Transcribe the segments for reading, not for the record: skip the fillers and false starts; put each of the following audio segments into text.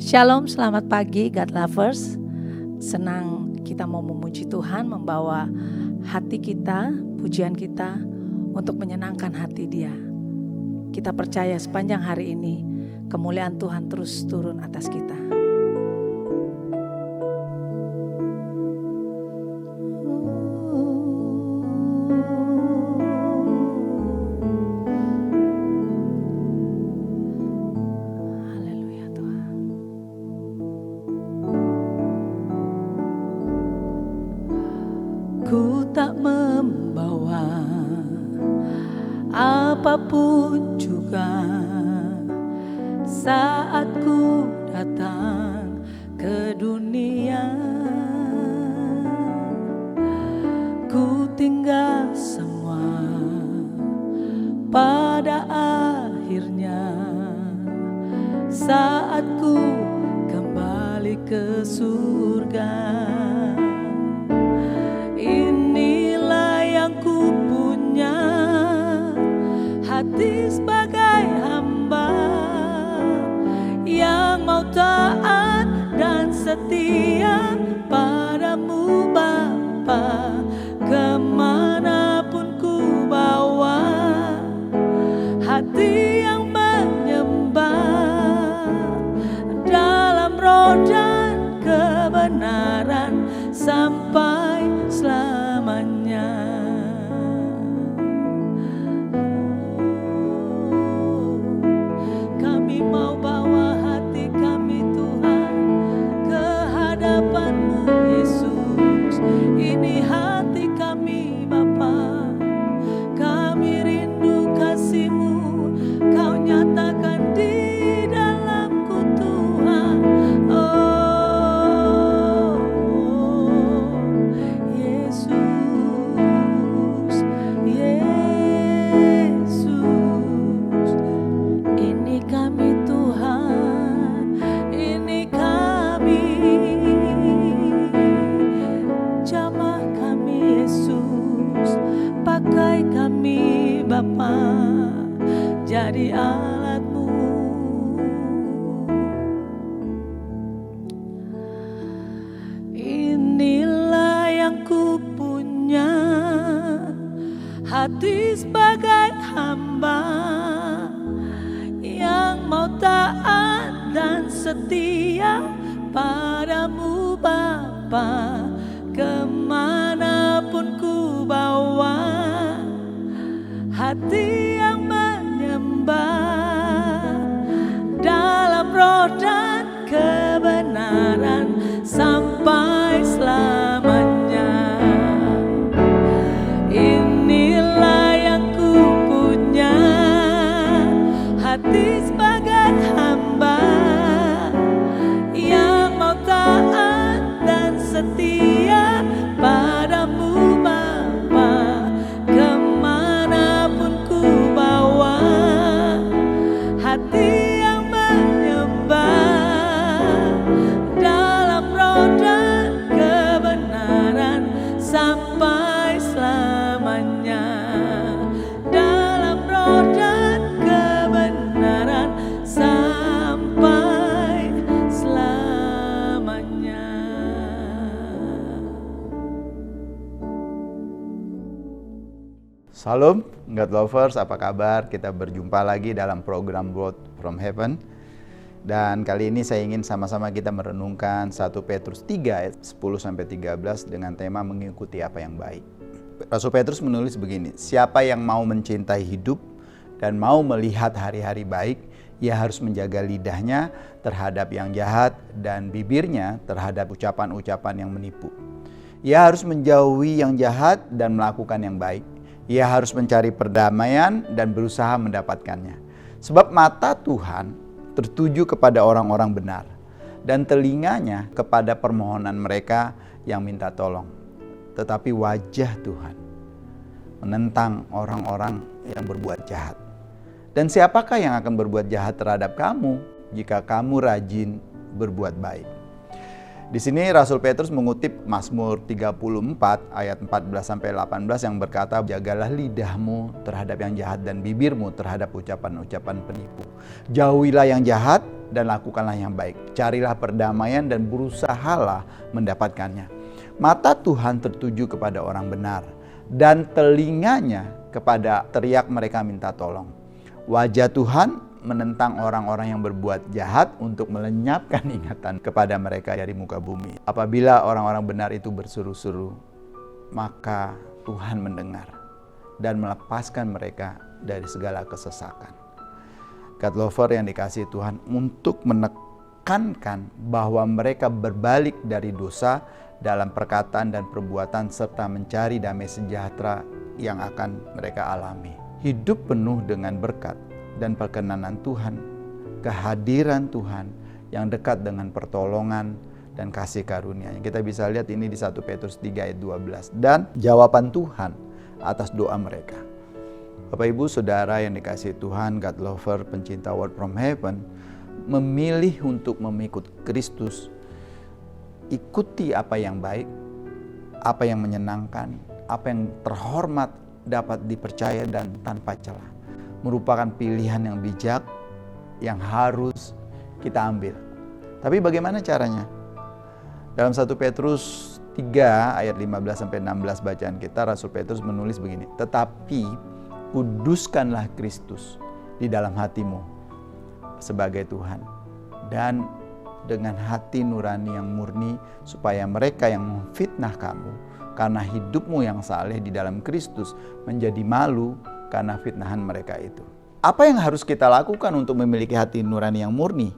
Shalom, selamat pagi God Lovers. Senang kita mau memuji Tuhan, membawa hati kita, pujian kita untuk menyenangkan hati Dia. Kita percaya sepanjang hari ini kemuliaan Tuhan terus turun atas kita. Ku tak membawa apapun juga saat ku datang ke dunia. Ku tinggal semua pada akhirnya saat ku kembali ke surga. Inilah yang ku punya, hati sebagai hamba yang mau taat dan setia padamu Bapa. Kemanapun ku bawa, hati yang menyembah dalam roh dan kebenaran sampai selamanya. Kami mau bawa hati kami Tuhan ke hadapan-Mu Yesus. Ini hati kami Bapa, kami rindu kasih-Mu, Kau nyatakan di dalamku Tuhan. Pakai kami Bapa, jadi alat-Mu. Inilah yang ku punya, hati sebagai hamba yang mau taat dan setia padamu Bapa. Kemanapun ku bawa, hati yang menyembah dalam roh dan kebenaran sampai selamanya. Inilah yang ku punya, hati sebagai hamba yang mau taat dan setia padamu Bapa. Kemanapun ku bawa, hati yang menyembah dalam roh dan kebenaran sampai selamanya. Dalam roh dan kebenaran sampai selamanya. Shalom, God Lovers, apa kabar? Kita berjumpa lagi dalam program Word from Heaven. Dan kali ini saya ingin sama-sama kita merenungkan 1 Petrus 3 ayat 10-13 dengan tema mengikuti apa yang baik. Rasul Petrus menulis begini, siapa yang mau mencintai hidup dan mau melihat hari-hari baik, ia harus menjaga lidahnya terhadap yang jahat dan bibirnya terhadap ucapan-ucapan yang menipu. Ia harus menjauhi yang jahat dan melakukan yang baik. Ia harus mencari perdamaian dan berusaha mendapatkannya. Sebab mata Tuhan tertuju kepada orang-orang benar dan telinganya kepada permohonan mereka yang minta tolong. Tetapi wajah Tuhan menentang orang-orang yang berbuat jahat. Dan siapakah yang akan berbuat jahat terhadap kamu jika kamu rajin berbuat baik? Di sini Rasul Petrus mengutip Mazmur 34 ayat 14-18 yang berkata, jagalah lidahmu terhadap yang jahat dan bibirmu terhadap ucapan-ucapan penipu. Jauhilah yang jahat dan lakukanlah yang baik. Carilah perdamaian dan berusahalah mendapatkannya. Mata Tuhan tertuju kepada orang benar dan telinganya kepada teriak mereka minta tolong. Wajah Tuhan menentang orang-orang yang berbuat jahat untuk melenyapkan ingatan kepada mereka dari muka bumi. Apabila orang-orang benar itu berseru-seru, maka Tuhan mendengar dan melepaskan mereka dari segala kesesakan. God lover yang dikasihi Tuhan, untuk menekankan bahwa mereka berbalik dari dosa dalam perkataan dan perbuatan serta mencari damai sejahtera yang akan mereka alami. Hidup penuh dengan berkat dan perkenanan Tuhan, kehadiran Tuhan yang dekat dengan pertolongan dan kasih karunia-Nya. Kita bisa lihat ini di 1 Petrus 3 ayat 12. Dan jawaban Tuhan atas doa mereka. Bapak Ibu Saudara yang dikasihi Tuhan, God lover, pencinta Word from Heaven, memilih untuk mengikut Kristus. Ikuti apa yang baik, apa yang menyenangkan, apa yang terhormat, dapat dipercaya dan tanpa celah. Merupakan pilihan yang bijak yang harus kita ambil. Tapi bagaimana caranya? Dalam 1 Petrus 3 ayat 15-16 bacaan kita, Rasul Petrus menulis begini, tetapi kuduskanlah Kristus di dalam hatimu sebagai Tuhan, dan dengan hati nurani yang murni, supaya mereka yang memfitnah kamu karena hidupmu yang saleh di dalam Kristus menjadi malu karena fitnahan mereka itu. Apa yang harus kita lakukan untuk memiliki hati nurani yang murni?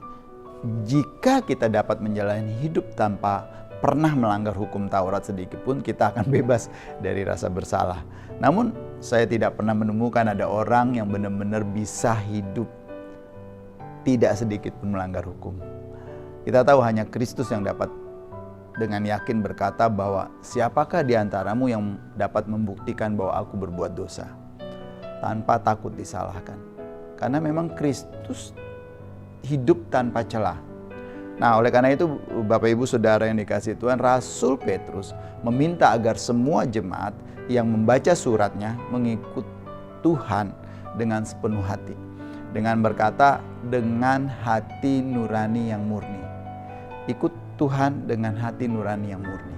Jika kita dapat menjalani hidup tanpa pernah melanggar hukum Taurat sedikit pun, kita akan bebas dari rasa bersalah. Namun saya tidak pernah menemukan ada orang yang benar-benar bisa hidup tidak sedikit pun melanggar hukum. Kita tahu hanya Kristus yang dapat dengan yakin berkata bahwa siapakah di antaramu yang dapat membuktikan bahwa aku berbuat dosa, tanpa takut disalahkan. Karena memang Kristus hidup tanpa celah. Nah, oleh karena itu Bapak Ibu Saudara yang dikasihi Tuhan, Rasul Petrus meminta agar semua jemaat yang membaca suratnya mengikut Tuhan dengan sepenuh hati. Dengan berkata, dengan hati nurani yang murni. Ikut Tuhan dengan hati nurani yang murni.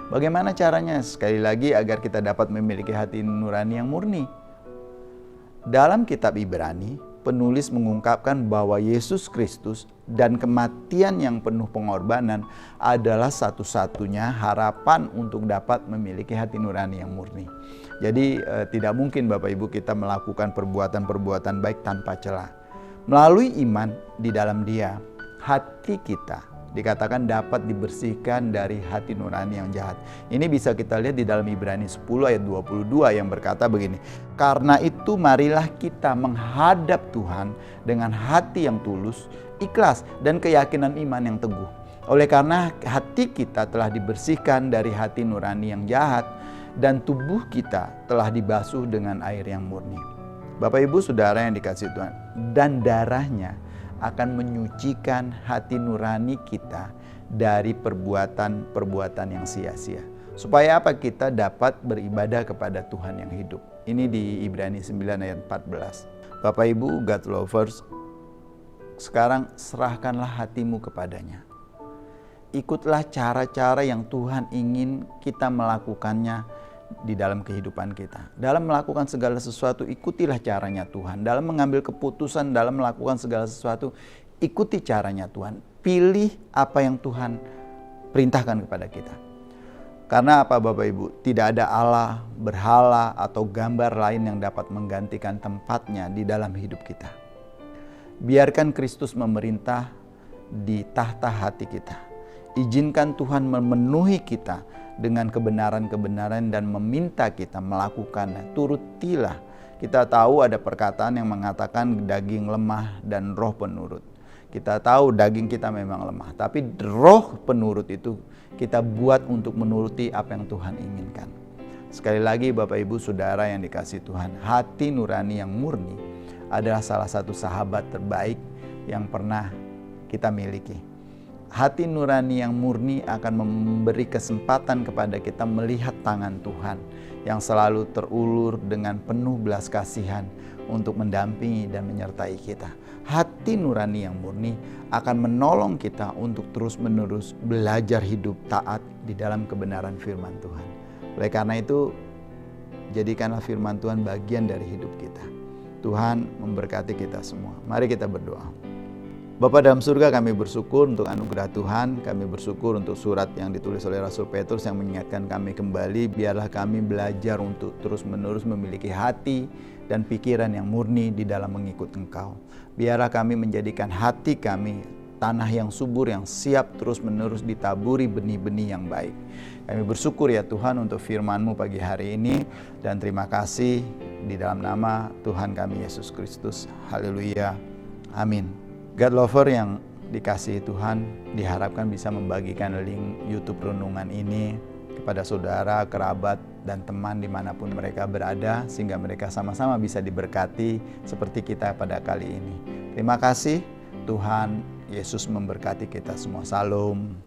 Bagaimana caranya? Sekali lagi, agar kita dapat memiliki hati nurani yang murni. Dalam kitab Ibrani, penulis mengungkapkan bahwa Yesus Kristus dan kematian yang penuh pengorbanan adalah satu-satunya harapan untuk dapat memiliki hati nurani yang murni. Jadi tidak mungkin Bapak Ibu kita melakukan perbuatan-perbuatan baik tanpa celah. Melalui iman di dalam Dia, hati kita dikatakan dapat dibersihkan dari hati nurani yang jahat. Ini bisa kita lihat di dalam Ibrani 10 ayat 22 yang berkata begini, karena itu marilah kita menghadap Tuhan dengan hati yang tulus, ikhlas, dan keyakinan iman yang teguh. Oleh karena hati kita telah dibersihkan dari hati nurani yang jahat, dan tubuh kita telah dibasuh dengan air yang murni. Bapak Ibu Saudara yang dikasihi Tuhan, dan darahnya akan menyucikan hati nurani kita dari perbuatan-perbuatan yang sia-sia. Supaya apa? Kita dapat beribadah kepada Tuhan yang hidup. Ini di Ibrani 9 ayat 14. Bapak Ibu, God lovers, sekarang serahkanlah hatimu kepadanya. Ikutlah cara-cara yang Tuhan ingin kita melakukannya di dalam kehidupan kita. Dalam melakukan segala sesuatu, ikutilah caranya Tuhan. Dalam mengambil keputusan, dalam melakukan segala sesuatu, ikuti caranya Tuhan. Pilih apa yang Tuhan perintahkan kepada kita. Karena apa Bapak Ibu? Tidak ada Allah, berhala, atau gambar lain yang dapat menggantikan tempatnya di dalam hidup kita. Biarkan Kristus memerintah di tahta hati kita. Izinkan Tuhan memenuhi kita dengan kebenaran-kebenaran dan meminta kita melakukannya. Turutilah. Kita tahu ada perkataan yang mengatakan daging lemah dan roh penurut. Kita tahu daging kita memang lemah, tapi roh penurut itu kita buat untuk menuruti apa yang Tuhan inginkan. Sekali lagi Bapak Ibu Saudara yang dikasihi Tuhan, hati nurani yang murni adalah salah satu sahabat terbaik yang pernah kita miliki. hati nurani yang murni akan memberi kesempatan kepada kita melihat tangan Tuhan yang selalu terulur dengan penuh belas kasihan untuk mendampingi dan menyertai kita. Hati nurani yang murni akan menolong kita untuk terus-menerus belajar hidup taat di dalam kebenaran firman Tuhan. Oleh karena itu, jadikanlah firman Tuhan bagian dari hidup kita. Tuhan memberkati kita semua. Mari kita berdoa. Bapa dalam surga, kami bersyukur untuk anugerah Tuhan. Kami bersyukur untuk surat yang ditulis oleh Rasul Petrus yang mengingatkan kami kembali. Biarlah kami belajar untuk terus-menerus memiliki hati dan pikiran yang murni di dalam mengikut Engkau. Biarlah kami menjadikan hati kami tanah yang subur, yang siap terus-menerus ditaburi benih-benih yang baik. Kami bersyukur ya Tuhan untuk firman-Mu pagi hari ini. Dan terima kasih di dalam nama Tuhan kami Yesus Kristus. Haleluya. Amin. God lover yang dikasihi Tuhan, diharapkan bisa membagikan link YouTube Renungan ini kepada saudara, kerabat, dan teman dimanapun mereka berada, sehingga mereka sama-sama bisa diberkati seperti kita pada kali ini. Terima kasih, Tuhan Yesus memberkati kita semua. Salam.